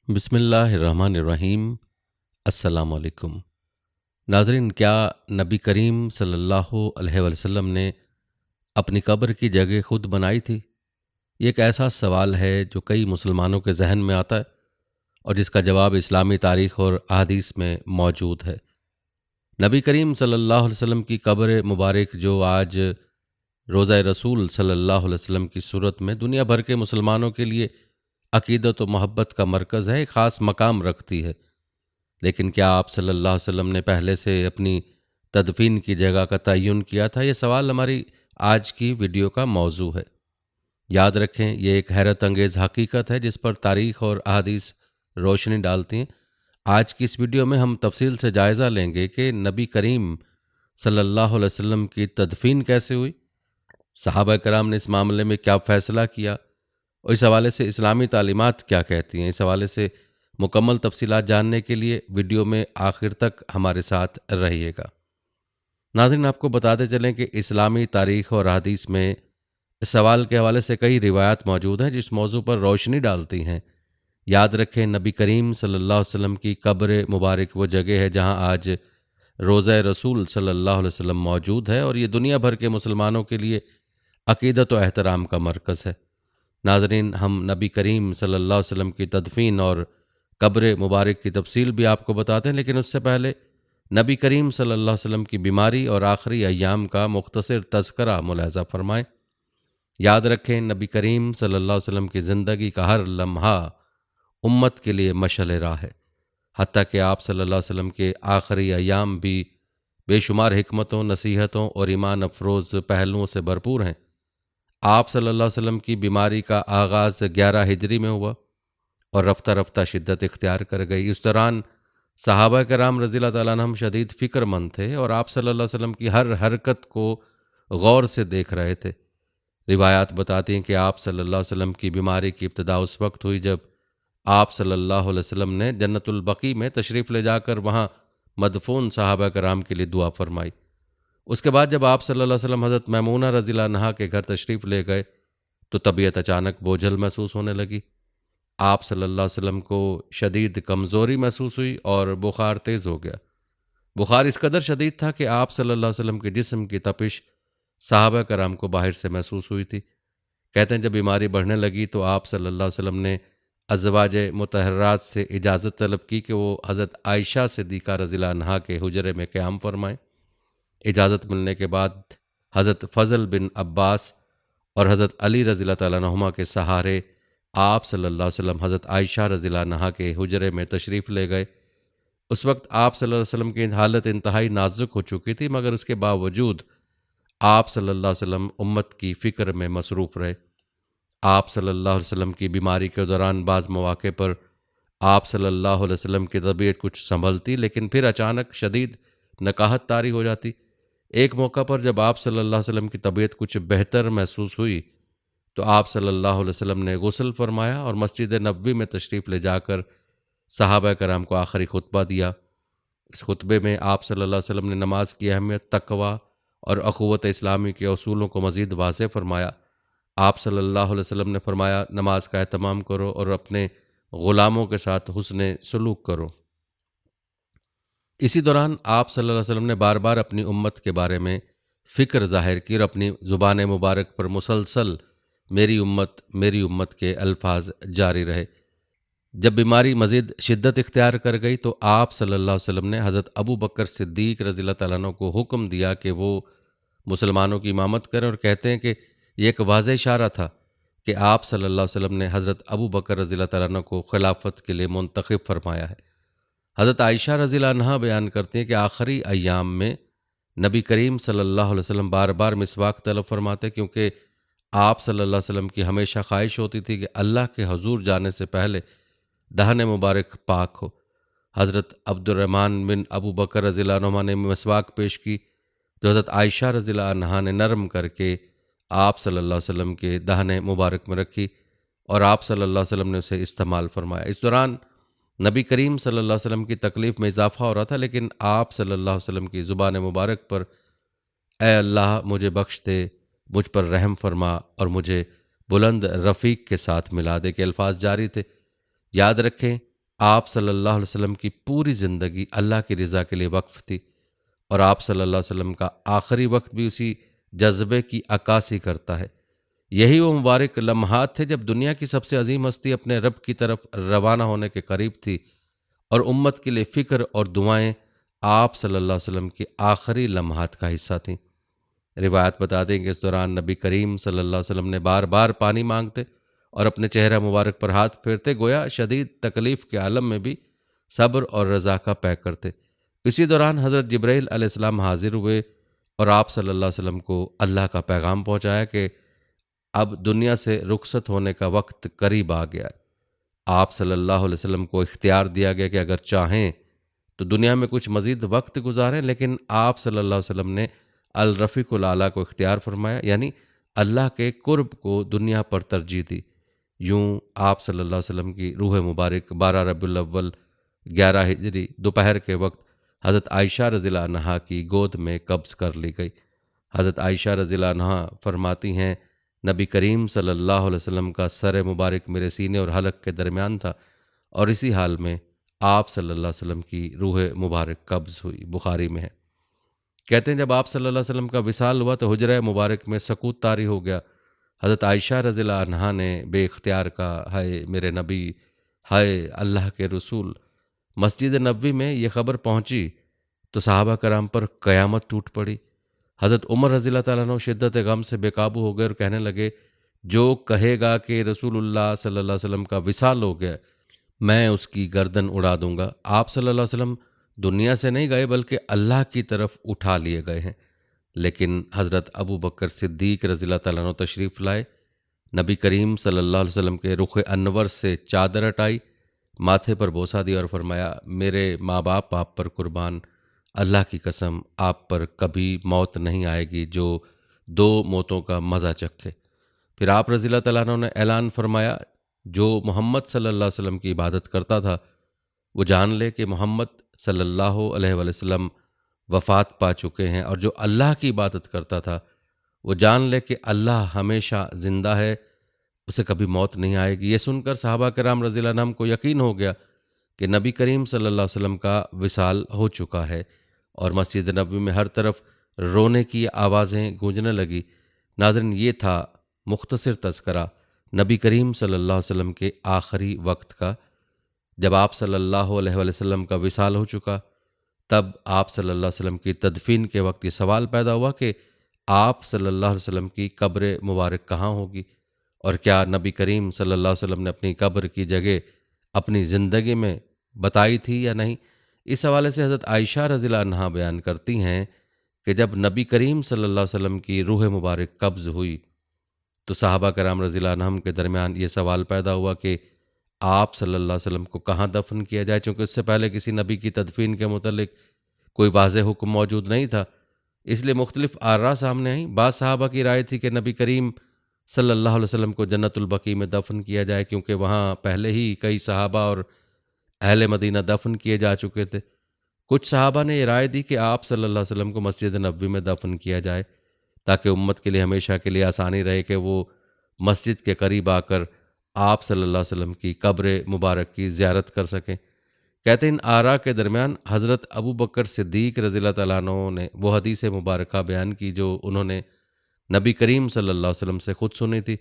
بسم اللہ الرحمن الرحیم۔ السلام علیکم ناظرین، کیا نبی کریم صلی اللہ علیہ وسلم نے اپنی قبر کی جگہ خود بنائی تھی؟ یہ ایک ایسا سوال ہے جو کئی مسلمانوں کے ذہن میں آتا ہے اور جس کا جواب اسلامی تاریخ اور احادیث میں موجود ہے۔ نبی کریم صلی اللہ علیہ وسلم کی قبر مبارک جو آج روضہ رسول صلی اللہ علیہ وسلم کی صورت میں دنیا بھر کے مسلمانوں کے لیے عقیدت و محبت کا مرکز ہے، ایک خاص مقام رکھتی ہے، لیکن کیا آپ صلی اللہ علیہ وسلم نے پہلے سے اپنی تدفین کی جگہ کا تعین کیا تھا؟ یہ سوال ہماری آج کی ویڈیو کا موضوع ہے۔ یاد رکھیں، یہ ایک حیرت انگیز حقیقت ہے جس پر تاریخ اور احادیث روشنی ڈالتی ہیں۔ آج کی اس ویڈیو میں ہم تفصیل سے جائزہ لیں گے کہ نبی کریم صلی اللہ علیہ وسلم کی تدفین کیسے ہوئی، صحابہ کرام نے اس معاملے میں کیا فیصلہ کیا، اور اس حوالے سے اسلامی تعلیمات کیا کہتی ہیں۔ اس حوالے سے مکمل تفصیلات جاننے کے لیے ویڈیو میں آخر تک ہمارے ساتھ رہیے گا۔ ناظرین، آپ کو بتاتے چلیں کہ اسلامی تاریخ اور حدیث میں اس سوال کے حوالے سے کئی روایات موجود ہیں جس موضوع پر روشنی ڈالتی ہیں۔ یاد رکھیں، نبی کریم صلی اللہ علیہ وسلم کی قبر مبارک وہ جگہ ہے جہاں آج روضہ رسول صلی اللہ علیہ وسلم موجود ہے، اور یہ دنیا بھر کے مسلمانوں کے لیے عقیدت و احترام کا مرکز ہے۔ ناظرین، ہم نبی کریم صلی اللہ علیہ وسلم کی تدفین اور قبر مبارک کی تفصیل بھی آپ کو بتاتے ہیں، لیکن اس سے پہلے نبی کریم صلی اللہ علیہ وسلم کی بیماری اور آخری ایام کا مختصر تذکرہ ملاحظہ فرمائیں۔ یاد رکھیں، نبی کریم صلی اللہ علیہ وسلم کی زندگی کا ہر لمحہ امت کے لیے مشعل راہ ہے، حتیٰ کہ آپ صلی اللہ علیہ وسلم کے آخری ایام بھی بے شمار حکمتوں، نصیحتوں اور ایمان افروز پہلوؤں سے بھرپور ہیں۔ آپ صلی اللہ علیہ وسلم کی بیماری کا آغاز 11 ہجری میں ہوا اور رفتہ رفتہ شدت اختیار کر گئی۔ اس دوران صحابہ کرام رضی اللہ تعالیٰ عنہم شدید فکر مند تھے اور آپ صلی اللہ علیہ وسلم کی ہر حرکت کو غور سے دیکھ رہے تھے۔ روایات بتاتی ہیں کہ آپ صلی اللہ علیہ وسلم کی بیماری کی ابتدا اس وقت ہوئی جب آپ صلی اللہ علیہ وسلم نے جنت البقیع میں تشریف لے جا کر وہاں مدفون صحابہ کرام کے لیے دعا فرمائی۔ اس کے بعد جب آپ صلی اللہ علیہ وسلم حضرت میمونہ رضی اللہ عنہا کے گھر تشریف لے گئے تو طبیعت اچانک بوجھل محسوس ہونے لگی۔ آپ صلی اللہ علیہ وسلم کو شدید کمزوری محسوس ہوئی اور بخار تیز ہو گیا۔ بخار اس قدر شدید تھا کہ آپ صلی اللہ علیہ وسلم کے جسم کی تپش صحابہ کرام کو باہر سے محسوس ہوئی تھی۔ کہتے ہیں جب بیماری بڑھنے لگی تو آپ صلی اللہ علیہ وسلم نے ازواج مطہرات سے اجازت طلب کی کہ وہ حضرت عائشہ صدیقہ رضی اللہ عنہا کے حجرے میں قیام فرمائیں۔ اجازت ملنے کے بعد حضرت فضل بن عباس اور حضرت علی رضی اللہ تعالیٰ عنہما کے سہارے آپ صلی اللہ علیہ وسلم حضرت عائشہ رضی اللہ عنہا کے حجرے میں تشریف لے گئے۔ اس وقت آپ صلی اللہ علیہ وسلم کی حالت انتہائی نازک ہو چکی تھی، مگر اس کے باوجود آپ صلی اللہ علیہ وسلم امت کی فکر میں مصروف رہے۔ آپ صلی اللہ علیہ وسلم کی بیماری کے دوران بعض مواقع پر آپ صلی اللہ علیہ وسلم کی طبیعت کچھ سنبھلتی، لیکن پھر اچانک شدید نکاہت طاری ہو جاتی۔ ایک موقع پر جب آپ صلی اللہ علیہ وسلم کی طبیعت کچھ بہتر محسوس ہوئی تو آپ صلی اللہ علیہ وسلم نے غسل فرمایا اور مسجد نبوی میں تشریف لے جا کر صحابہ کرام کو آخری خطبہ دیا۔ اس خطبے میں آپ صلی اللہ علیہ وسلم نے نماز کی اہمیت، تقویٰ اور اخوت اسلامی کے اصولوں کو مزید واضح فرمایا۔ آپ صلی اللہ علیہ وسلم نے فرمایا، نماز کا اہتمام کرو اور اپنے غلاموں کے ساتھ حسن سلوک کرو۔ اسی دوران آپ صلی اللہ علیہ وسلم نے بار بار اپنی امت کے بارے میں فکر ظاہر کی اور اپنی زبان مبارک پر مسلسل میری امت کے الفاظ جاری رہے۔ جب بیماری مزید شدت اختیار کر گئی تو آپ صلی اللہ علیہ وسلم نے حضرت ابو بکر صدیق رضی اللہ تعالیٰ عنہ کو حکم دیا کہ وہ مسلمانوں کی امامت کریں، اور کہتے ہیں کہ یہ ایک واضح اشارہ تھا کہ آپ صلی اللہ علیہ وسلم نے حضرت ابو بکر رضی اللہ تعالیٰ عنہ کو خلافت کے لیے منتخب فرمایا ہے۔ حضرت عائشہ رضی اللہ عنہا بیان کرتی ہیں کہ آخری ایام میں نبی کریم صلی اللہ علیہ وسلم بار بار مسواک طلب فرماتے، کیونکہ آپ صلی اللہ علیہ وسلم کی ہمیشہ خواہش ہوتی تھی کہ اللہ کے حضور جانے سے پہلے دہن مبارک پاک ہو۔ حضرت عبد الرحمن بن ابو بکر رضی اللہ عنہ نے مسواک پیش کی جو حضرت عائشہ رضی اللہ عنہا نے نرم کر کے آپ صلی اللہ علیہ وسلم کے دہن مبارک میں رکھی اور آپ صلی اللہ علیہ وسلم نے اسے استعمال فرمایا۔ اس دوران نبی کریم صلی اللہ علیہ وسلم کی تکلیف میں اضافہ ہو رہا تھا، لیکن آپ صلی اللہ علیہ وسلم کی زبان مبارک پر اے اللہ مجھے بخش دے، مجھ پر رحم فرما اور مجھے بلند رفیق کے ساتھ ملا دے کے الفاظ جاری تھے۔ یاد رکھیں، آپ صلی اللہ علیہ وسلم کی پوری زندگی اللہ کی رضا کے لیے وقف تھی، اور آپ صلی اللہ علیہ وسلم کا آخری وقت بھی اسی جذبے کی عکاسی کرتا ہے۔ یہی وہ مبارک لمحات تھے جب دنیا کی سب سے عظیم ہستی اپنے رب کی طرف روانہ ہونے کے قریب تھی، اور امت کے لیے فکر اور دعائیں آپ صلی اللہ علیہ وسلم کے آخری لمحات کا حصہ تھیں۔ روایت بتاتے ہیں کہ اس دوران نبی کریم صلی اللہ علیہ وسلم نے بار بار پانی مانگتے اور اپنے چہرہ مبارک پر ہاتھ پھیرتے، گویا شدید تکلیف کے عالم میں بھی صبر اور رضا کا پیک کرتے۔ اسی دوران حضرت جبرائیل علیہ السلام حاضر ہوئے اور آپ صلی اللہ علیہ وسلم کو اللہ کا پیغام پہنچایا کہ اب دنیا سے رخصت ہونے کا وقت قریب آ گیا ہے۔ آپ صلی اللہ علیہ وسلم کو اختیار دیا گیا کہ اگر چاہیں تو دنیا میں کچھ مزید وقت گزاریں، لیکن آپ صلی اللہ علیہ وسلم نے الرفیق الاعلیٰ کو اختیار فرمایا، یعنی اللہ کے قرب کو دنیا پر ترجیح دی۔ یوں آپ صلی اللہ علیہ وسلم کی روح مبارک 12 ربیع الاول 11 ہجری دوپہر کے وقت حضرت عائشہ رضی اللہ عنہا کی گود میں قبض کر لی گئی۔ حضرت عائشہ رضی اللہ عنہا فرماتی ہیں، نبی کریم صلی اللہ علیہ وسلم کا سر مبارک میرے سینے اور حلق کے درمیان تھا، اور اسی حال میں آپ صلی اللہ علیہ وسلم کی روح مبارک قبض ہوئی۔ بخاری میں ہے، کہتے ہیں جب آپ صلی اللہ علیہ وسلم کا وصال ہوا تو حجرہ مبارک میں سکوت طاری ہو گیا۔ حضرت عائشہ رضی اللہ عنہا نے بے اختیار کہا، ہائے میرے نبی، ہائے اللہ کے رسول۔ مسجد نبوی میں یہ خبر پہنچی تو صحابہ کرام پر قیامت ٹوٹ پڑی۔ حضرت عمر رضی اللہ تعالیٰ عنہ شدت غم سے بے قابو ہو گئے اور کہنے لگے، جو کہے گا کہ رسول اللہ صلی اللہ علیہ وسلم کا وصال ہو گیا، میں اس کی گردن اڑا دوں گا۔ آپ صلی اللہ علیہ وسلم دنیا سے نہیں گئے بلکہ اللہ کی طرف اٹھا لیے گئے ہیں۔ لیکن حضرت ابو بکر صدیق رضی اللہ تعالیٰ عنہ تشریف لائے، نبی کریم صلی اللہ علیہ وسلم کے رخ انور سے چادر ہٹائی، ماتھے پر بوسہ دیا اور فرمایا، میرے ماں باپ آپ پر قربان، اللہ کی قسم آپ پر کبھی موت نہیں آئے گی جو 2 موتوں کا مزہ چکھے۔ پھر آپ رضی اللہ تعالیٰ عنہ نے اعلان فرمایا، جو محمد صلی اللہ علیہ وسلم کی عبادت کرتا تھا وہ جان لے کہ محمد صلی اللہ علیہ وسلم وفات پا چکے ہیں، اور جو اللہ کی عبادت کرتا تھا وہ جان لے کہ اللہ ہمیشہ زندہ ہے، اسے کبھی موت نہیں آئے گی۔ یہ سن کر صحابہ کرام رضی اللہ عنہم کو یقین ہو گیا کہ نبی کریم صلی اللہ علیہ وسلم کا وصال ہو چکا ہے، اور مسجد نبوی میں ہر طرف رونے کی آوازیں گونجنے لگی۔ ناظرین، یہ تھا مختصر تذکرہ نبی کریم صلی اللہ علیہ وسلم کے آخری وقت کا۔ جب آپ صلی اللہ علیہ وسلم کا وصال ہو چکا، تب آپ صلی اللہ علیہ وسلم کی تدفین کے وقت یہ سوال پیدا ہوا کہ آپ صلی اللہ علیہ وسلم کی قبر مبارک کہاں ہوگی، اور کیا نبی کریم صلی اللہ علیہ وسلم نے اپنی قبر کی جگہ اپنی زندگی میں بتائی تھی یا نہیں۔ اس حوالے سے حضرت عائشہ رضی اللہ عنہا بیان کرتی ہیں کہ جب نبی کریم صلی اللہ علیہ وسلم کی روح مبارک قبض ہوئی تو صحابہ کرام رضی اللہ عنہم کے درمیان یہ سوال پیدا ہوا کہ آپ صلی اللہ علیہ وسلم کو کہاں دفن کیا جائے، چونکہ اس سے پہلے کسی نبی کی تدفین کے متعلق کوئی واضح حکم موجود نہیں تھا، اس لیے مختلف آراء سامنے آئیں۔ بعض صحابہ کی رائے تھی کہ نبی کریم صلی اللہ علیہ وسلم کو جنت البقیع میں دفن کیا جائے، کیونکہ وہاں پہلے ہی کئی صحابہ اور اہل مدینہ دفن کیے جا چکے تھے۔ کچھ صحابہ نے یہ رائے دی کہ آپ صلی اللہ علیہ وسلم کو مسجد نبوی میں دفن کیا جائے، تاکہ امت کے لیے ہمیشہ کے لیے آسانی رہے کہ وہ مسجد کے قریب آ کر آپ صلی اللہ علیہ وسلم کی قبر مبارک کی زیارت کر سکیں۔ کہتے ہیں ان آراء کے درمیان حضرت ابو بکر صدیق رضی اللہ تعالیٰ عنہ نے وہ حدیث مبارکہ بیان کی جو انہوں نے نبی کریم صلی اللہ علیہ وسلم سے خود سنی تھی۔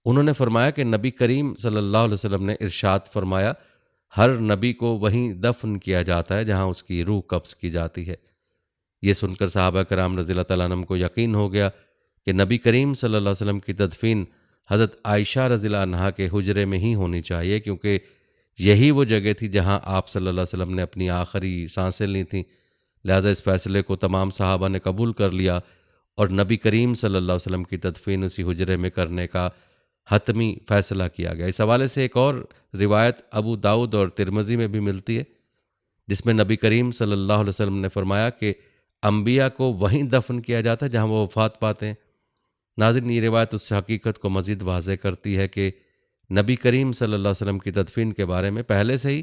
انہوں نے فرمایا کہ نبی کریم صلی اللہ علیہ وسلم نے ارشاد فرمایا، ہر نبی کو وہیں دفن کیا جاتا ہے جہاں اس کی روح قبض کی جاتی ہے۔ یہ سن کر صحابہ کرام رضی اللہ تعالیٰ عنہم کو یقین ہو گیا کہ نبی کریم صلی اللہ علیہ وسلم کی تدفین حضرت عائشہ رضی اللہ عنہا کے حجرے میں ہی ہونی چاہیے، کیونکہ یہی وہ جگہ تھی جہاں آپ صلی اللہ علیہ وسلم نے اپنی آخری سانسیں لی تھیں۔ لہذا اس فیصلے کو تمام صحابہ نے قبول کر لیا، اور نبی کریم صلی اللہ علیہ وسلم کی تدفین اسی حجرے میں کرنے کا حتمی فیصلہ کیا گیا۔ اس حوالے سے ایک اور روایت ابو داؤد اور ترمذی میں بھی ملتی ہے، جس میں نبی کریم صلی اللہ علیہ وسلم نے فرمایا کہ انبیاء کو وہیں دفن کیا جاتا ہے جہاں وہ وفات پاتے ہیں۔ ناظرین، یہ روایت اس حقیقت کو مزید واضح کرتی ہے کہ نبی کریم صلی اللہ علیہ وسلم کی تدفین کے بارے میں پہلے سے ہی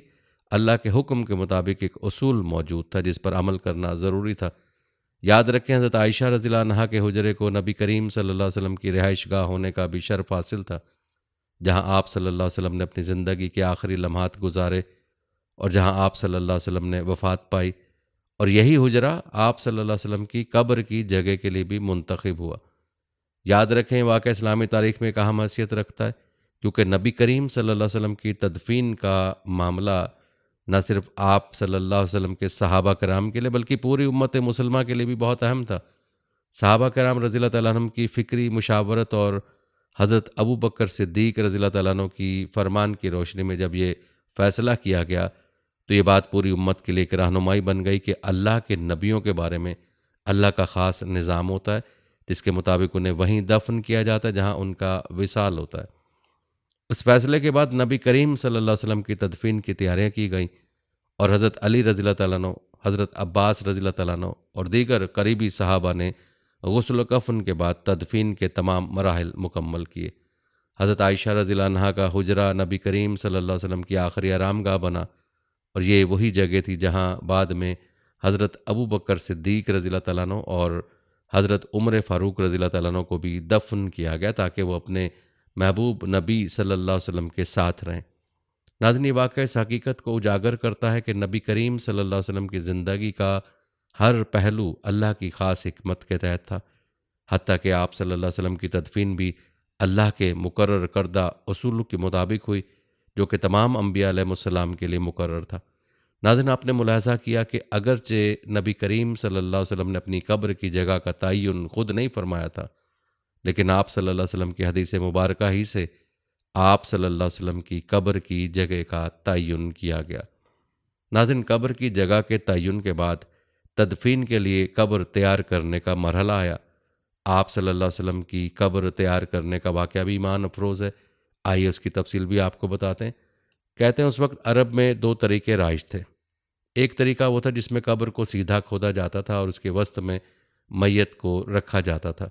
اللہ کے حکم کے مطابق ایک اصول موجود تھا جس پر عمل کرنا ضروری تھا۔ یاد رکھیں، حضرت عائشہ رضی اللہ عنہا کے حجرے کو نبی کریم صلی اللہ علیہ وسلم کی رہائش گاہ ہونے کا بھی شرف حاصل تھا، جہاں آپ صلی اللہ علیہ وسلم نے اپنی زندگی کے آخری لمحات گزارے، اور جہاں آپ صلی اللہ علیہ وسلم نے وفات پائی، اور یہی حجرہ آپ صلی اللہ علیہ وسلم کی قبر کی جگہ کے لیے بھی منتخب ہوا۔ یاد رکھیں واقعہ اسلامی تاریخ میں ایک اہم حیثیت رکھتا ہے، کیونکہ نبی کریم صلی اللہ علیہ وسلم کی تدفین کا معاملہ نہ صرف آپ صلی اللہ علیہ وسلم کے صحابہ کرام کے لیے بلکہ پوری امت مسلمہ کے لیے بھی بہت اہم تھا۔ صحابہ کرام رضی اللہ تعالیٰ عنہم کی فکری مشاورت اور حضرت ابو بکر صدیق رضی اللہ تعالیٰ عنہ کی فرمان کی روشنی میں جب یہ فیصلہ کیا گیا تو یہ بات پوری امت کے لیے ایک رہنمائی بن گئی کہ اللہ کے نبیوں کے بارے میں اللہ کا خاص نظام ہوتا ہے، جس کے مطابق انہیں وہیں دفن کیا جاتا ہے جہاں ان کا وصال ہوتا ہے۔ اس فیصلے کے بعد نبی کریم صلی اللہ علیہ وسلم کی تدفین کی تیاریاں کی گئیں، اور حضرت علی رضی اللہ تعالیٰ عنہ، حضرت عباس رضی اللہ تعالیٰ عنہ اور دیگر قریبی صحابہ نے غسل و کفن کے بعد تدفین کے تمام مراحل مکمل کیے۔ حضرت عائشہ رضی اللہ عنہا کا حجرہ نبی کریم صلی اللہ علیہ وسلم کی آخری آرام گاہ بنا، اور یہ وہی جگہ تھی جہاں بعد میں حضرت ابو بکر صدیق رضی اللہ تعالیٰ عنہ اور حضرت عمر فاروق رضی اللہ تعالیٰ عنہ کو بھی دفن کیا گیا تاکہ وہ اپنے محبوب نبی صلی اللہ علیہ وسلم کے ساتھ رہیں۔ ناظرین، یہ واقعہ اس حقیقت کو اجاگر کرتا ہے کہ نبی کریم صلی اللہ علیہ وسلم کی زندگی کا ہر پہلو اللہ کی خاص حکمت کے تحت تھا، حتیٰ کہ آپ صلی اللہ علیہ وسلم کی تدفین بھی اللہ کے مقرر کردہ اصول کے مطابق ہوئی، جو کہ تمام انبیاء علیہ السلام کے لیے مقرر تھا۔ ناظرین، آپ نے ملاحظہ کیا کہ اگرچہ نبی کریم صلی اللہ علیہ وسلم نے اپنی قبر کی جگہ کا تعین خود نہیں فرمایا تھا، لیکن آپ صلی اللہ علیہ وسلم کی حدیث مبارکہ ہی سے آپ صلی اللہ علیہ وسلم کی قبر کی جگہ کا تعین کیا گیا۔ ناظرین، قبر کی جگہ کے تعین کے بعد تدفین کے لیے قبر تیار کرنے کا مرحلہ آیا۔ آپ صلی اللہ علیہ وسلم کی قبر تیار کرنے کا واقعہ بھی ایمان افروز ہے، آئیے اس کی تفصیل بھی آپ کو بتاتے ہیں۔ کہتے ہیں اس وقت عرب میں دو طریقے رائج تھے۔ ایک طریقہ وہ تھا جس میں قبر کو سیدھا کھودا جاتا تھا اور اس کے وسط میں میت کو رکھا جاتا تھا،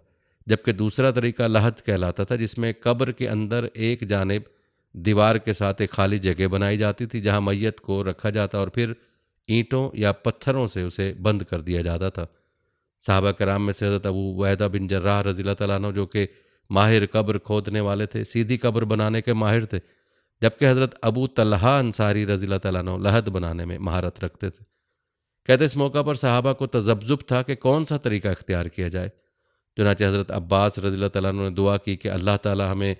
جبکہ دوسرا طریقہ لحد کہلاتا تھا، جس میں قبر کے اندر ایک جانب دیوار کے ساتھ ایک خالی جگہ بنائی جاتی تھی جہاں میت کو رکھا جاتا اور پھر اینٹوں یا پتھروں سے اسے بند کر دیا جاتا تھا۔ صحابہ کرام میں سے حضرت ابو عبیدہ بن جراح رضی اللہ تعالیٰ عنہ، جو کہ ماہر قبر کھودنے والے تھے، سیدھی قبر بنانے کے ماہر تھے، جبکہ حضرت ابو طلحہ انصاری رضی اللہ تعالیٰ عنہ لحد بنانے میں مہارت رکھتے تھے۔ کہتے اس موقع پر صحابہ کو تذبذب تھا کہ کون سا طریقہ اختیار کیا جائے، چنانچہ حضرت عباس رضی اللہ تعالیٰ عنہ نے دعا کی کہ اللہ تعالیٰ ہمیں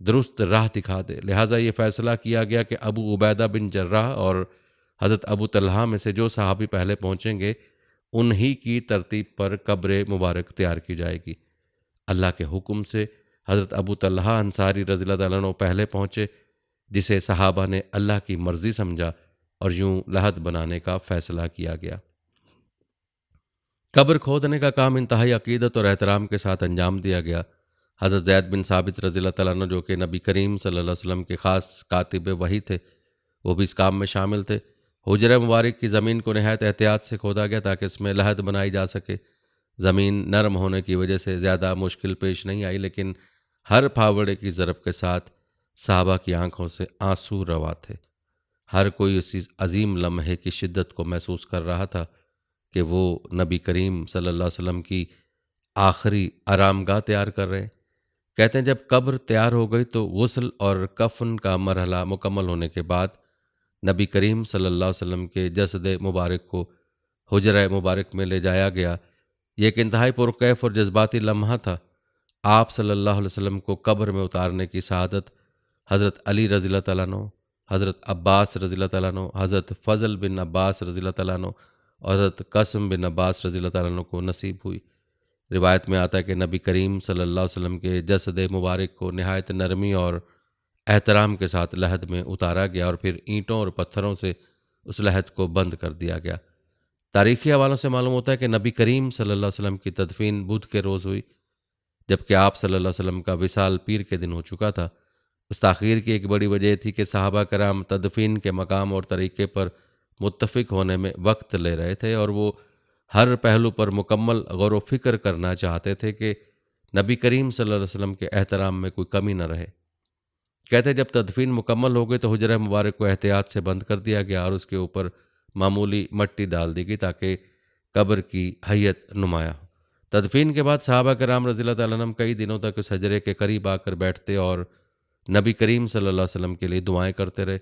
درست راہ دکھا دے، لہٰذا یہ فیصلہ کیا گیا کہ ابو عبیدہ بن جراح اور حضرت ابو طلحہ میں سے جو صحابی پہلے پہنچیں گے انہی کی ترتیب پر قبر مبارک تیار کی جائے گی۔ اللہ کے حکم سے حضرت ابو طلحہ انصاری رضی اللہ تعالیٰ عنہ پہلے پہنچے، جسے صحابہ نے اللہ کی مرضی سمجھا اور یوں لحد بنانے کا فیصلہ کیا گیا۔ قبر کھودنے کا کام انتہائی عقیدت اور احترام کے ساتھ انجام دیا گیا۔ حضرت زید بن ثابت رضی اللہ تعالیٰ عنہ، جو کہ نبی کریم صلی اللہ علیہ وسلم کے خاص کاتب وحی تھے، وہ بھی اس کام میں شامل تھے۔ حجرہ مبارک کی زمین کو نہایت احتیاط سے کھودا گیا تاکہ اس میں لحد بنائی جا سکے۔ زمین نرم ہونے کی وجہ سے زیادہ مشکل پیش نہیں آئی، لیکن ہر پھاوڑے کی ضرب کے ساتھ صحابہ کی آنکھوں سے آنسو روا تھے۔ ہر کوئی اسی عظیم لمحے کی شدت کو محسوس کر رہا تھا کہ وہ نبی کریم صلی اللہ علیہ وسلم کی آخری آرام گاہ تیار کر رہے ہیں۔ کہتے ہیں جب قبر تیار ہو گئی تو غسل اور کفن کا مرحلہ مکمل ہونے کے بعد نبی کریم صلی اللہ علیہ وسلم کے جسد مبارک کو حجرہ مبارک میں لے جایا گیا۔ یہ ایک انتہائی پرکیف اور جذباتی لمحہ تھا۔ آپ صلی اللہ علیہ وسلم کو قبر میں اتارنے کی سعادت حضرت علی رضی اللہ تعالیٰ عنہ، حضرت عباس رضی اللہ تعالیٰ عنہ، حضرت فضل بن عباس رضی اللہ تعالیٰ عنہ اور حضرت قاسم بن عباس رضی اللہ تعالیٰ عنہ کو نصیب ہوئی۔ روایت میں آتا ہے کہ نبی کریم صلی اللہ علیہ وسلم کے جسد مبارک کو نہایت نرمی اور احترام کے ساتھ لحد میں اتارا گیا اور پھر اینٹوں اور پتھروں سے اس لحد کو بند کر دیا گیا۔ تاریخی حوالوں سے معلوم ہوتا ہے کہ نبی کریم صلی اللہ علیہ وسلم کی تدفین بدھ کے روز ہوئی، جبکہ آپ صلی اللہ علیہ وسلم کا وصال پیر کے دن ہو چکا تھا۔ اس تاخیر کی ایک بڑی وجہ تھی کہ صحابہ کرام تدفین کے مقام اور طریقے پر متفق ہونے میں وقت لے رہے تھے، اور وہ ہر پہلو پر مکمل غور و فکر کرنا چاہتے تھے کہ نبی کریم صلی اللہ علیہ وسلم کے احترام میں کوئی کمی نہ رہے۔ کہتے جب تدفین مکمل ہو گئی تو حجرہ مبارک کو احتیاط سے بند کر دیا گیا اور اس کے اوپر معمولی مٹی ڈال دی گئی تاکہ قبر کی حیت نمایاں ہو۔ تدفین کے بعد صحابہ کرام رضی اللہ تعالیٰ عنہ کئی دنوں تک اس حجرے کے قریب آ کر بیٹھتے اور نبی کریم صلی اللہ علیہ وسلم کے لیے دعائیں کرتے رہے۔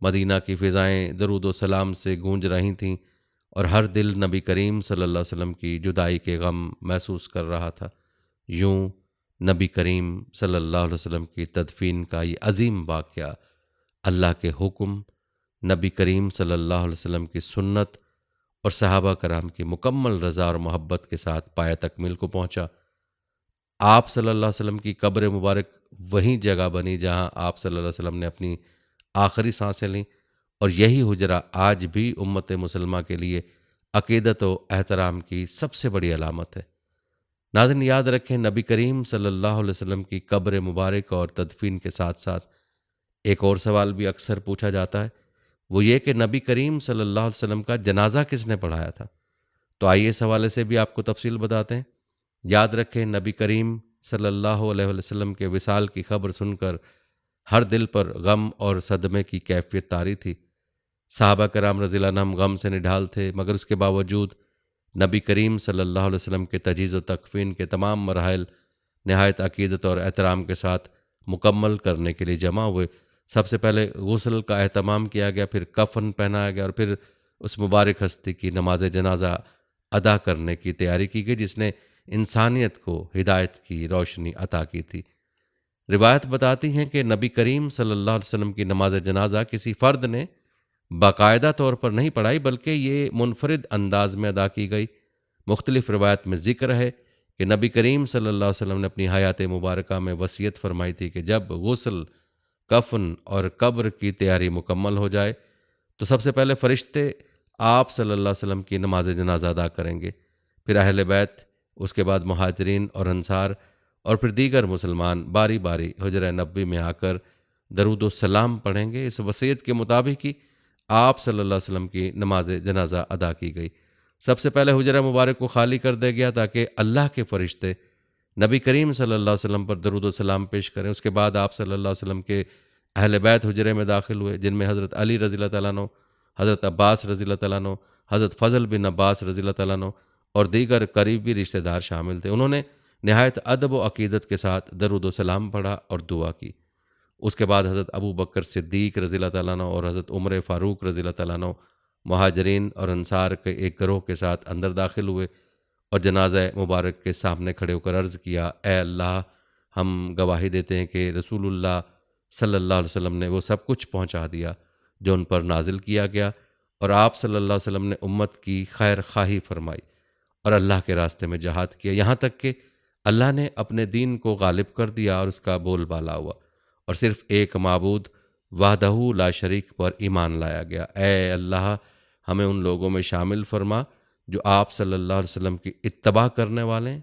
مدینہ کی فضائیں درود و سلام سے گونج رہی تھیں اور ہر دل نبی کریم صلی اللہ علیہ وسلم کی جدائی کے غم محسوس کر رہا تھا۔ یوں نبی کریم صلی اللہ علیہ وسلم کی تدفین کا یہ عظیم واقعہ اللہ کے حکم، نبی کریم صلی اللہ علیہ وسلم کی سنت اور صحابہ کرام کی مکمل رضا اور محبت کے ساتھ پایہ تکمیل کو پہنچا۔ آپ صلی اللہ علیہ وسلم کی قبر مبارک وہیں جگہ بنی جہاں آپ صلی اللہ علیہ وسلم نے اپنی آخری سانسیں لیں، اور یہی حجرہ آج بھی امت مسلمہ کے لیے عقیدت و احترام کی سب سے بڑی علامت ہے۔ ناظرین یاد رکھیں، نبی کریم صلی اللہ علیہ وسلم کی قبر مبارک اور تدفین کے ساتھ ساتھ ایک اور سوال بھی اکثر پوچھا جاتا ہے، وہ یہ کہ نبی کریم صلی اللہ علیہ وسلم کا جنازہ کس نے پڑھایا تھا؟ تو آئیے اس حوالے سے بھی آپ کو تفصیل بتاتے ہیں۔ یاد رکھیں، نبی کریم صلی اللہ علیہ وسلم کے وصال کی خبر سن کر ہر دل پر غم اور صدمے کی کیفیت طاری تھی۔ صحابہ کرام رضی اللہ عنہم غم سے نڈھال تھے، مگر اس کے باوجود نبی کریم صلی اللہ علیہ وسلم کے تجہیز و تکفین کے تمام مراحل نہایت عقیدت اور احترام کے ساتھ مکمل کرنے کے لیے جمع ہوئے۔ سب سے پہلے غسل کا اہتمام کیا گیا، پھر کفن پہنایا گیا، اور پھر اس مبارک ہستی کی نماز جنازہ ادا کرنے کی تیاری کی گئی، جس نے انسانیت کو ہدایت کی روشنی عطا کی تھی۔ روایت بتاتی ہیں کہ نبی کریم صلی اللہ علیہ وسلم کی نماز جنازہ کسی فرد نے باقاعدہ طور پر نہیں پڑھائی، بلکہ یہ منفرد انداز میں ادا کی گئی۔ مختلف روایت میں ذکر ہے کہ نبی کریم صلی اللہ علیہ وسلم نے اپنی حیات مبارکہ میں وصیت فرمائی تھی کہ جب غسل، کفن اور قبر کی تیاری مکمل ہو جائے تو سب سے پہلے فرشتے آپ صلی اللہ علیہ وسلم کی نماز جنازہ ادا کریں گے، پھر اہل بیت، اس کے بعد مہاجرین اور انصار، اور پھر دیگر مسلمان باری باری حجرہ نبوی میں آ کر درود و سلام پڑھیں گے۔ اس وصیت کے مطابق ہی آپ صلی اللہ علیہ وسلم کی نماز جنازہ ادا کی گئی۔ سب سے پہلے حجرہ مبارک کو خالی کر دیا گیا تاکہ اللہ کے فرشتے نبی کریم صلی اللہ علیہ وسلم پر درود و سلام پیش کریں۔ اس کے بعد آپ صلی اللہ علیہ وسلم کے اہل بیت حجرے میں داخل ہوئے، جن میں حضرت علی رضی اللہ تعالیٰ عنہ، حضرت عباس رضی اللہ تعالیٰ عنہ، حضرت فضل بن عباس رضی اللہ تعالیٰ عنہ اور دیگر قریبی رشتہ دار شامل تھے۔ انہوں نے نہایت ادب و عقیدت کے ساتھ درود و سلام پڑھا اور دعا کی۔ اس کے بعد حضرت ابو بکر صدیق رضی اللہ تعالیٰ عنہ اور حضرت عمر فاروق رضی اللہ تعالیٰ عنہ مہاجرین اور انصار کے ایک گروہ کے ساتھ اندر داخل ہوئے اور جنازہ مبارک کے سامنے کھڑے ہو کر عرض کیا، اے اللہ، ہم گواہی دیتے ہیں کہ رسول اللہ صلی اللہ علیہ وسلم نے وہ سب کچھ پہنچا دیا جو ان پر نازل کیا گیا، اور آپ صلی اللہ علیہ وسلم نے امت کی خیر خواہی فرمائی اور اللہ کے راستے میں جہاد کیا، یہاں تک کہ اللہ نے اپنے دین کو غالب کر دیا اور اس کا بول بالا ہوا، اور صرف ایک معبود وحدہ لا شریک پر ایمان لایا گیا۔ اے اللہ، ہمیں ان لوگوں میں شامل فرما جو آپ صلی اللہ علیہ وسلم کی اتباع کرنے والے ہیں،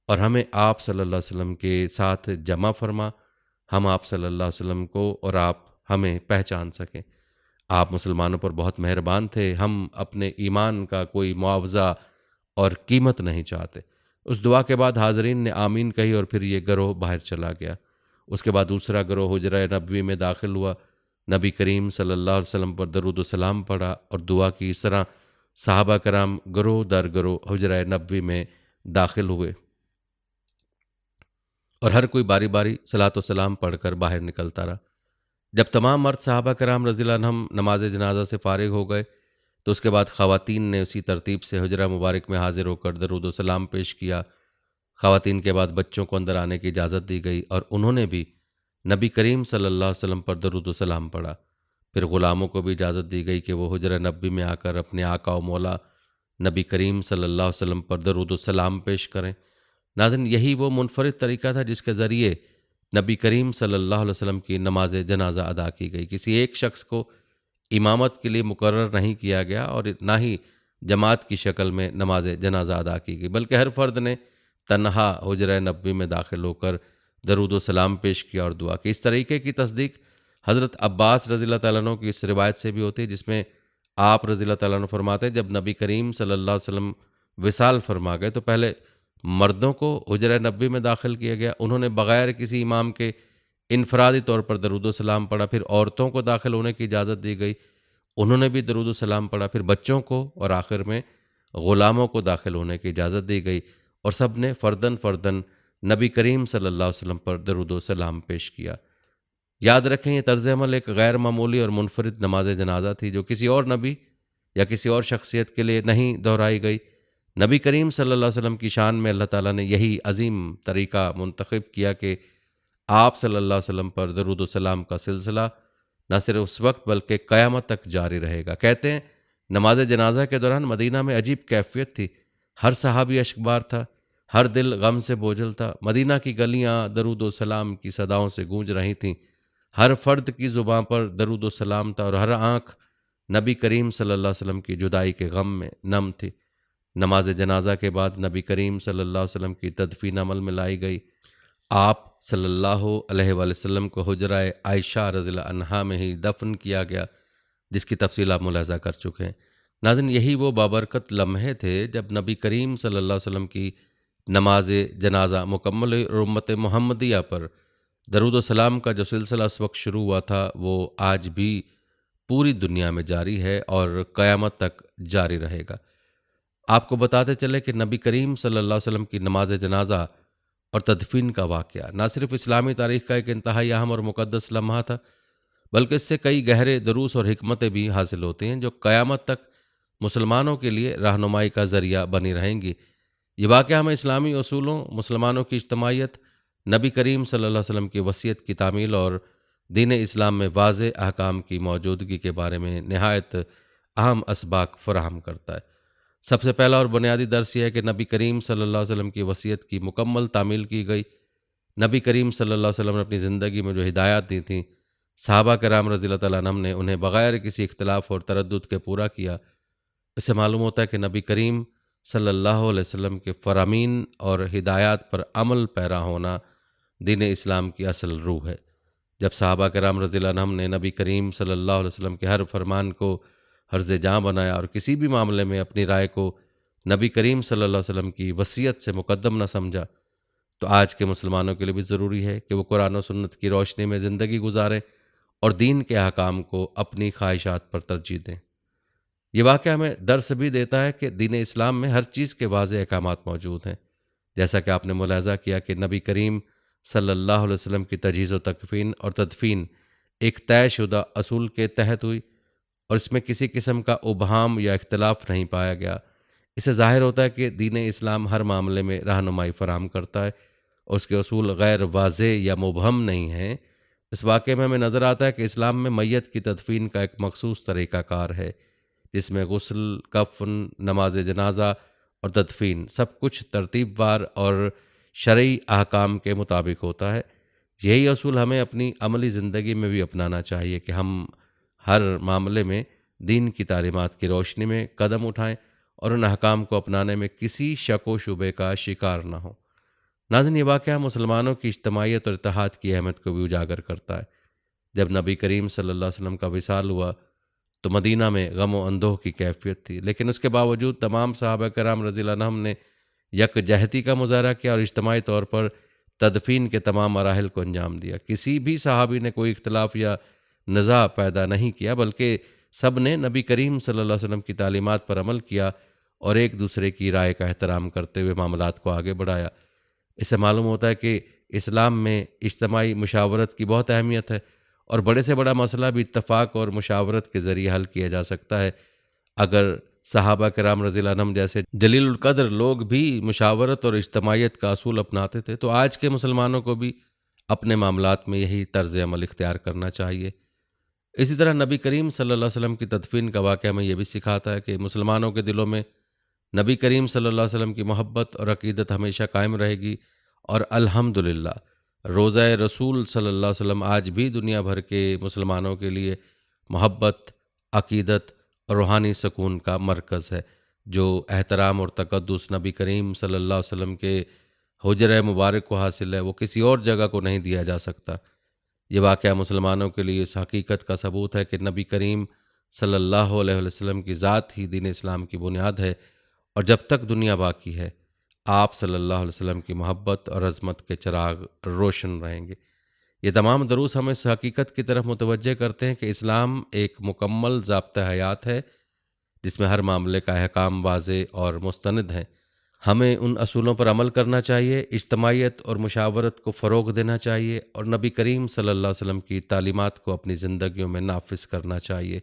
اور ہمیں آپ صلی اللہ علیہ وسلم کے ساتھ جمع فرما، ہم آپ صلی اللہ علیہ وسلم کو اور آپ ہمیں پہچان سکیں۔ آپ مسلمانوں پر بہت مہربان تھے، ہم اپنے ایمان کا کوئی معاوضہ اور قیمت نہیں چاہتے۔ اس دعا کے بعد حاضرین نے آمین کہی اور پھر یہ گروہ باہر چلا گیا۔ اس کے بعد دوسرا گروہ حجرہ نبوی میں داخل ہوا، نبی کریم صلی اللہ علیہ وسلم پر درود و سلام پڑھا اور دعا کی۔ اس طرح صحابہ کرام گروہ در گروہ حجرہ نبوی میں داخل ہوئے اور ہر کوئی باری باری صلاۃ و سلام پڑھ کر باہر نکلتا رہا۔ جب تمام مرد صحابہ کرام رضی اللہ عنہم نماز جنازہ سے فارغ ہو گئے تو اس کے بعد خواتین نے اسی ترتیب سے حجرہ مبارک میں حاضر ہو کر درود و سلام پیش کیا۔ خواتین کے بعد بچوں کو اندر آنے کی اجازت دی گئی اور انہوں نے بھی نبی کریم صلی اللہ علیہ وسلم پر درود و سلام پڑھا۔ پھر غلاموں کو بھی اجازت دی گئی کہ وہ حجرہ نبوی میں آ کر اپنے آقا و مولا نبی کریم صلی اللہ علیہ وسلم پر درود و سلام پیش کریں۔ ناظرین، یہی وہ منفرد طریقہ تھا جس کے ذریعے نبی کریم صلی اللہ علیہ وسلم کی نماز جنازہ ادا کی گئی۔ کسی ایک شخص کو امامت کے لیے مقرر نہیں کیا گیا اور نہ ہی جماعت کی شکل میں نماز جنازہ ادا کی گئی، بلکہ ہر فرد نے تنہا حجرہ نبوی میں داخل ہو کر درود و سلام پیش کیا اور دعا کی۔ اس طریقے کی تصدیق حضرت عباس رضی اللہ تعالیٰ عنہ کی اس روایت سے بھی ہوتی ہے، جس میں آپ رضی اللہ تعالیٰ عنہ فرماتے ہیں جب نبی کریم صلی اللہ علیہ وسلم وصال فرما گئے تو پہلے مردوں کو حجرہ نبوی میں داخل کیا گیا، انہوں نے بغیر کسی امام کے انفرادی طور پر درود و سلام پڑھا، پھر عورتوں کو داخل ہونے کی اجازت دی گئی، انہوں نے بھی درود و سلام پڑھا، پھر بچوں کو اور آخر میں غلاموں کو داخل ہونے کی اجازت دی گئی، اور سب نے فرداً فرداً نبی کریم صلی اللہ علیہ وسلم پر درود و سلام پیش کیا۔ یاد رکھیں یہ طرز عمل ایک غیر معمولی اور منفرد نماز جنازہ تھی جو کسی اور نبی یا کسی اور شخصیت کے لیے نہیں دہرائی گئی۔ نبی کریم صلی اللہ علیہ وسلم کی شان میں اللہ تعالیٰ نے یہی عظیم طریقہ منتخب کیا کہ آپ صلی اللہ علیہ وسلم پر درود و سلام کا سلسلہ نہ صرف اس وقت بلکہ قیامت تک جاری رہے گا۔ کہتے ہیں نماز جنازہ کے دوران مدینہ میں عجیب کیفیت تھی، ہر صحابی اشکبار تھا، ہر دل غم سے بوجھل تھا۔ مدینہ کی گلیاں درود و سلام کی صداؤں سے گونج رہی تھیں، ہر فرد کی زباں پر درود و سلام تھا اور ہر آنکھ نبی کریم صلی اللہ علیہ وسلم کی جدائی کے غم میں نم تھی۔ نماز جنازہ کے بعد نبی کریم صلی اللہ علیہ وسلم کی تدفین عمل میں لائی گئی۔ آپ صلی اللہ علیہ وآلہ وسلم کو حجرہ عائشہ رضی اللہ عنہا میں ہی دفن کیا گیا، جس کی تفصیل آپ ملاحظہ کر چکے ہیں۔ ناظرین، یہی وہ بابرکت لمحے تھے جب نبی کریم صلی اللہ علیہ وسلم کی نماز جنازہ مکمل ہوئی اور امت محمدیہ پر درود و سلام کا جو سلسلہ اس وقت شروع ہوا تھا وہ آج بھی پوری دنیا میں جاری ہے اور قیامت تک جاری رہے گا۔ آپ کو بتاتے چلے کہ نبی کریم صلی اللہ علیہ وسلم کی نماز جنازہ اور تدفین کا واقعہ نہ صرف اسلامی تاریخ کا ایک انتہائی اہم اور مقدس لمحہ تھا، بلکہ اس سے کئی گہرے دروس اور حکمتیں بھی حاصل ہوتی ہیں جو قیامت تک مسلمانوں کے لیے رہنمائی کا ذریعہ بنی رہیں گی۔ یہ واقعہ ہمیں اسلامی اصولوں، مسلمانوں کی اجتماعیت، نبی کریم صلی اللہ علیہ وسلم کی وصیت کی تعمیل اور دین اسلام میں واضح احکام کی موجودگی کے بارے میں نہایت اہم اسباق فراہم کرتا ہے۔ سب سے پہلا اور بنیادی درس یہ ہے کہ نبی کریم صلی اللہ علیہ وسلم کی وصیت کی مکمل تعمیل کی گئی۔ نبی کریم صلی اللہ علیہ وسلم نے اپنی زندگی میں جو ہدایات دی تھیں، صحابہ کرام رضی اللہ تعالیٰ عنہم نے انہیں بغیر کسی اختلاف اور تردد کے پورا کیا۔ اس سے معلوم ہوتا ہے کہ نبی کریم صلی اللہ علیہ وسلم کے فرامین اور ہدایات پر عمل پیرا ہونا دین اسلام کی اصل روح ہے۔ جب صحابہ کرام رضی اللہ عنہم نے نبی کریم صلی اللہ علیہ وسلم کے ہر فرمان کو حرز جاں بنایا اور کسی بھی معاملے میں اپنی رائے کو نبی کریم صلی اللہ علیہ وسلم کی وصیت سے مقدم نہ سمجھا، تو آج کے مسلمانوں کے لیے بھی ضروری ہے کہ وہ قرآن و سنت کی روشنی میں زندگی گزاریں اور دین کے احکام کو اپنی خواہشات پر ترجیح دیں۔ یہ واقعہ ہمیں درس بھی دیتا ہے کہ دین اسلام میں ہر چیز کے واضح احکامات موجود ہیں، جیسا کہ آپ نے ملاحظہ کیا کہ نبی کریم صلی اللہ علیہ وسلم کی تجہیز و تکفین اور تدفین ایک طے شدہ اصول کے تحت ہوئی اور اس میں کسی قسم کا ابہام یا اختلاف نہیں پایا گیا۔ اس سے ظاہر ہوتا ہے کہ دین اسلام ہر معاملے میں رہنمائی فراہم کرتا ہے اور اس کے اصول غیر واضح یا مبہم نہیں ہیں۔ اس واقعے میں ہمیں نظر آتا ہے کہ اسلام میں میت کی تدفین کا ایک مخصوص طریقہ کار ہے، جس میں غسل، کفن، نماز جنازہ اور تدفین سب کچھ ترتیب وار اور شرعی احکام کے مطابق ہوتا ہے۔ یہی اصول ہمیں اپنی عملی زندگی میں بھی اپنانا چاہیے کہ ہم ہر معاملے میں دین کی تعلیمات کی روشنی میں قدم اٹھائیں اور ان احکام کو اپنانے میں کسی شک و شبے کا شکار نہ ہوں۔ ناظرین، یہ واقعہ مسلمانوں کی اجتماعیت اور اتحاد کی اہمیت کو بھی اجاگر کرتا ہے۔ جب نبی کریم صلی اللہ علیہ وسلم کا وصال ہوا تو مدینہ میں غم و اندوہ کی کیفیت تھی، لیکن اس کے باوجود تمام صحابہ کرام رضی اللہ عنہم نے یکجہتی کا مظاہرہ کیا اور اجتماعی طور پر تدفین کے تمام مراحل کو انجام دیا۔ کسی بھی صحابی نے کوئی اختلاف یا نزاع پیدا نہیں کیا، بلکہ سب نے نبی کریم صلی اللہ علیہ وسلم کی تعلیمات پر عمل کیا اور ایک دوسرے کی رائے کا احترام کرتے ہوئے معاملات کو آگے بڑھایا۔ اس سے معلوم ہوتا ہے کہ اسلام میں اجتماعی مشاورت کی بہت اہمیت ہے اور بڑے سے بڑا مسئلہ بھی اتفاق اور مشاورت کے ذریعے حل کیا جا سکتا ہے۔ اگر صحابہ کرام رضی اللہ عنہم جیسے جلیل القدر لوگ بھی مشاورت اور اجتماعیت کا اصول اپناتے تھے تو آج کے مسلمانوں کو بھی اپنے معاملات میں یہی طرز عمل اختیار کرنا چاہیے۔ اسی طرح نبی کریم صلی اللہ علیہ وسلم کی تدفین کا واقعہ ہمیں یہ بھی سکھاتا ہے کہ مسلمانوں کے دلوں میں نبی کریم صلی اللہ علیہ وسلم کی محبت اور عقیدت ہمیشہ قائم رہے گی، اور الحمدللہ روضہ رسول صلی اللہ علیہ وسلم آج بھی دنیا بھر کے مسلمانوں کے لیے محبت، عقیدت اور روحانی سکون کا مرکز ہے۔ جو احترام اور تقدس نبی کریم صلی اللہ علیہ وسلم کے حجرہ مبارک کو حاصل ہے وہ کسی اور جگہ کو نہیں دیا جا سکتا۔ یہ واقعہ مسلمانوں کے لیے اس حقیقت کا ثبوت ہے کہ نبی کریم صلی اللہ علیہ وسلم کی ذات ہی دین اسلام کی بنیاد ہے، اور جب تک دنیا باقی ہے آپ صلی اللہ علیہ وسلم کی محبت اور عظمت کے چراغ روشن رہیں گے۔ یہ تمام دروس ہمیں اس حقیقت کی طرف متوجہ کرتے ہیں کہ اسلام ایک مکمل ضابطۂ حیات ہے جس میں ہر معاملے کا احکام واضح اور مستند ہیں۔ ہمیں ان اصولوں پر عمل کرنا چاہیے، اجتماعیت اور مشاورت کو فروغ دینا چاہیے اور نبی کریم صلی اللہ علیہ وسلم کی تعلیمات کو اپنی زندگیوں میں نافذ کرنا چاہیے۔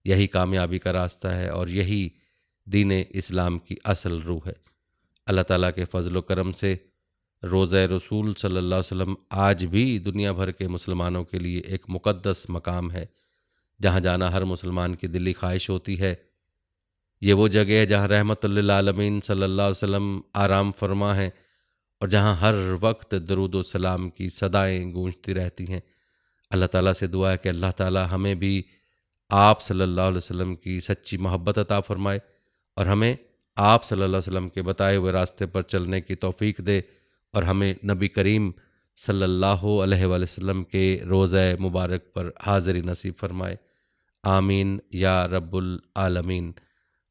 یہی کامیابی کا راستہ ہے اور یہی دین اسلام کی اصل روح ہے۔ اللہ تعالیٰ کے فضل و کرم سے روضہ رسول صلی اللہ علیہ وسلم آج بھی دنیا بھر کے مسلمانوں کے لیے ایک مقدس مقام ہے، جہاں جانا ہر مسلمان کی دلی خواہش ہوتی ہے۔ یہ وہ جگہ ہے جہاں رحمت للعالمین صلی اللہ علیہ وسلم آرام فرما ہے اور جہاں ہر وقت درود و سلام کی صدائیں گونجتی رہتی ہیں۔ اللہ تعالیٰ سے دعا ہے کہ اللہ تعالیٰ ہمیں بھی آپ صلی اللہ علیہ وسلم کی سچی محبت عطا فرمائے اور ہمیں آپ صلی اللہ علیہ وسلم کے بتائے ہوئے راستے پر چلنے کی توفیق دے اور ہمیں نبی کریم صلی اللہ علیہ وآلہ وسلم کے روضہ مبارک پر حاضری نصیب فرمائے، آمین یا رب العالمین۔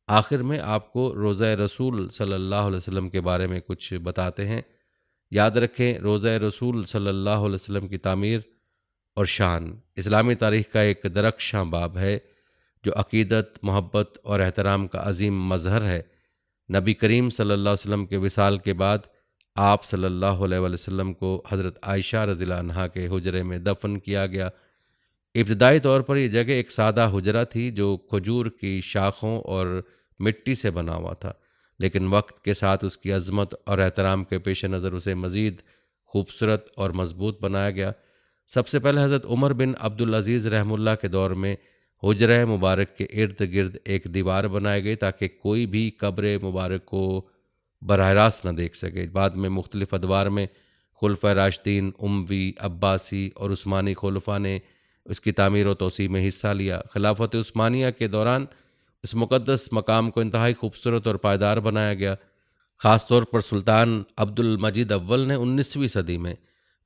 آخر میں آپ کو روضہ رسول صلی اللہ علیہ وسلم کے بارے میں کچھ بتاتے ہیں۔ یاد رکھیں، روضہ رسول صلی اللہ علیہ وسلم کی تعمیر اور شان اسلامی تاریخ کا ایک درخشاں باب ہے جو عقیدت، محبت اور احترام کا عظیم مظہر ہے۔ نبی کریم صلی اللہ علیہ وسلم کے وصال کے بعد آپ صلی اللہ علیہ وآلہ وسلم کو حضرت عائشہ رضی اللہ عنہا کے حجرے میں دفن کیا گیا۔ ابتدائی طور پر یہ جگہ ایک سادہ حجرہ تھی جو کھجور کی شاخوں اور مٹی سے بنا ہوا تھا، لیکن وقت کے ساتھ اس کی عظمت اور احترام کے پیش نظر اسے مزید خوبصورت اور مضبوط بنایا گیا۔ سب سے پہلے حضرت عمر بن عبدالعزیز رحمہ اللہ کے دور میں حجرہ مبارک کے ارد گرد ایک دیوار بنائی گئی تاکہ کوئی بھی قبر مبارک کو براہ راست نہ دیکھ سکے۔ بعد میں مختلف ادوار میں خلفائے راشدین، اموی، عباسی اور عثمانی خلفاء نے اس کی تعمیر و توسیع میں حصہ لیا۔ خلافت عثمانیہ کے دوران اس مقدس مقام کو انتہائی خوبصورت اور پائیدار بنایا گیا۔ خاص طور پر سلطان عبد المجید اول نے 19ویں صدی میں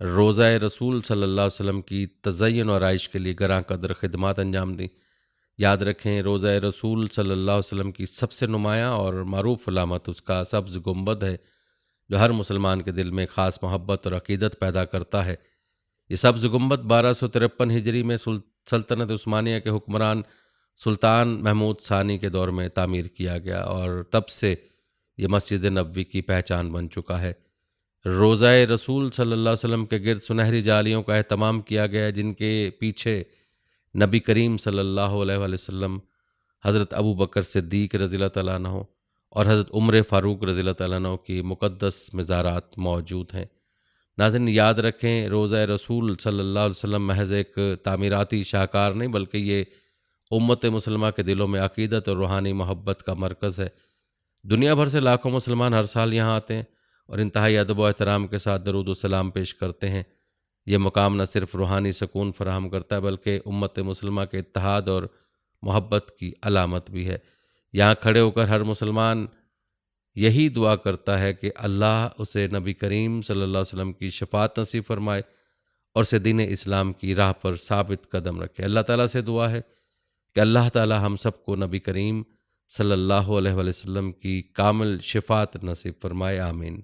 روضہ رسول صلی اللہ علیہ وسلم کی تزئین و آرائش کے لیے گراں قدر خدمات انجام دیں۔ یاد رکھیں، روضہ رسول صلی اللہ علیہ وسلم کی سب سے نمایاں اور معروف علامت اس کا سبز گنبد ہے، جو ہر مسلمان کے دل میں خاص محبت اور عقیدت پیدا کرتا ہے۔ یہ سبز گنبد 1253 ہجری میں سلطنت عثمانیہ کے حکمران سلطان محمود ثانی کے دور میں تعمیر کیا گیا اور تب سے یہ مسجد نبوی کی پہچان بن چکا ہے۔ روضہ رسول صلی اللہ علیہ وسلم کے گرد سنہری جالیوں کا اہتمام کیا گیا ہے، جن کے پیچھے نبی کریم صلی اللہ علیہ وآلہ وسلم، حضرت ابو بکر صدیق رضی اللہ تعالیٰ عنہ اور حضرت عمر فاروق رضی اللہ تعالیٰ عنہ کی مقدس مزارات موجود ہیں۔ ناظرین، یاد رکھیں، روضہ رسول صلی اللہ علیہ وسلم محض ایک تعمیراتی شاہکار نہیں بلکہ یہ امت مسلمہ کے دلوں میں عقیدت اور روحانی محبت کا مرکز ہے۔ دنیا بھر سے لاکھوں مسلمان ہر سال یہاں آتے ہیں اور انتہائی ادب و احترام کے ساتھ درود و سلام پیش کرتے ہیں۔ یہ مقام نہ صرف روحانی سکون فراہم کرتا ہے بلکہ امت مسلمہ کے اتحاد اور محبت کی علامت بھی ہے۔ یہاں کھڑے ہو کر ہر مسلمان یہی دعا کرتا ہے کہ اللہ اسے نبی کریم صلی اللہ علیہ وسلم کی شفاعت نصیب فرمائے اور اسے دین اسلام کی راہ پر ثابت قدم رکھے۔ اللہ تعالیٰ سے دعا ہے کہ اللہ تعالیٰ ہم سب کو نبی کریم صلی اللہ علیہ وآلہ وسلم کی کامل شفاعت نصیب فرمائے، آمین۔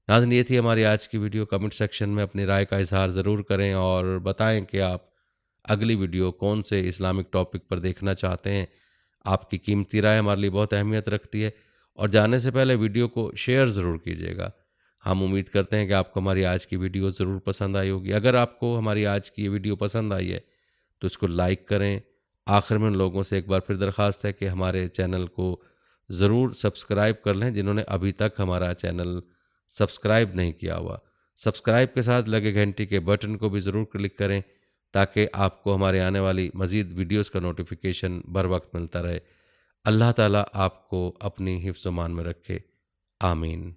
ناظرین، یہ تھی ہماری آج کی ویڈیو۔ کمنٹ سیکشن میں اپنی رائے کا اظہار ضرور کریں اور بتائیں کہ آپ اگلی ویڈیو کون سے اسلامک ٹاپک پر دیکھنا چاہتے ہیں۔ آپ کی قیمتی رائے ہمارے لیے بہت اہمیت رکھتی ہے اور جانے سے پہلے ویڈیو کو شیئر ضرور کیجیے گا۔ ہم امید کرتے ہیں کہ آپ کو ہماری آج کی ویڈیو ضرور پسند آئی ہوگی۔ اگر آپ کو ہماری آج کی یہ ویڈیو پسند آئی ہے تو اس کو لائک کریں۔ آخر میں ان لوگوں سے ایک بار پھر درخواست ہے کہ ہمارے چینل کو ضرور سبسکرائب کر لیں جنہوں نے ابھی تک ہمارا چینل سبسکرائب نہیں کیا ہوا۔ سبسکرائب کے ساتھ لگے گھنٹی کے بٹن کو بھی ضرور کلک کریں تاکہ آپ کو ہمارے آنے والی مزید ویڈیوز کا نوٹیفیکیشن بر وقت ملتا رہے۔ اللہ تعالیٰ آپ کو اپنی حفظ و امان میں رکھے، آمین۔